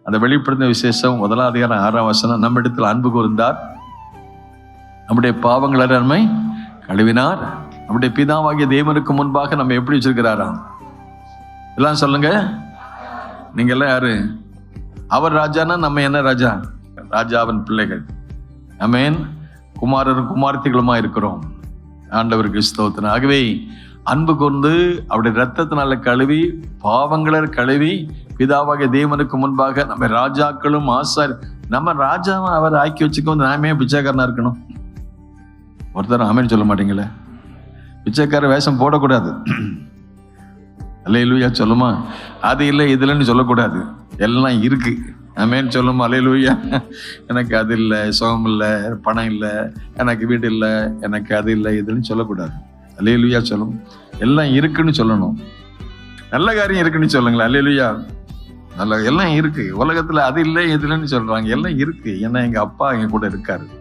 அந்த வெளிப்படுத்தின விசேஷம் 1:6 நம்ம இடத்துல அன்பு கூர்ந்தார், நம்முடைய பாவங்களை நம்மை கழுவினார், நம்முடைய பிதாவாகிய தேவனுக்கு முன்பாக நம்ம எப்படி வச்சிருக்கிறாராம்? எல்லாம் சொல்லுங்க. நீங்க எல்லாம் யாரு? அவர் ராஜானா நம்ம என்ன ராஜா? ராஜாவின் பிள்ளைகள். ஆமென். குமாரரும் குமார்த்திகளுமா இருக்கிறோம். ஆண்டவருக்கு ஸ்தோத்திரம். ஆகவே அன்பு கொண்டு அவருடைய ரத்தத்தினால கழுவி, பாவங்களை கழுவி, பிதாவாகிய தேவனுக்கு முன்பாக நம்ம ராஜாக்களும் நம்ம ராஜாவை அவர் ஆக்கி வச்சுக்கோ. நாமே பிச்சைக்காரனா இருக்கணும். ஒருத்தர் ஆமென் சொல்ல மாட்டீங்களே. பிச்சைக்கார வேஷம் போடக்கூடாது. அல்லேலூயா சொல்லுமா? அது இல்லை இதுலன்னு சொல்லக்கூடாது. எல்லாம் இருக்கு. ஆமென் சொல்லுமா? அல்லேலூயா. எனக்கு அது இல்லை, சுகம் இல்லை, பணம் இல்லை, எனக்கு வீடு இல்லை, எனக்கு அது இல்லை, இதுன்னு சொல்லக்கூடாது. அல்லேலூயா சொல்லும். எல்லாம் இருக்குன்னு சொல்லணும். நல்ல காரியம் இருக்குன்னு சொல்லுங்களேன். அல்லேலூயா. நல்ல எல்லாம் இருக்கு. உலகத்துல அது இல்லை இதுலன்னு சொல்றாங்க. எல்லாம் இருக்கு. ஏன்னா எங்க அப்பா எங்க கூட இருக்காரு.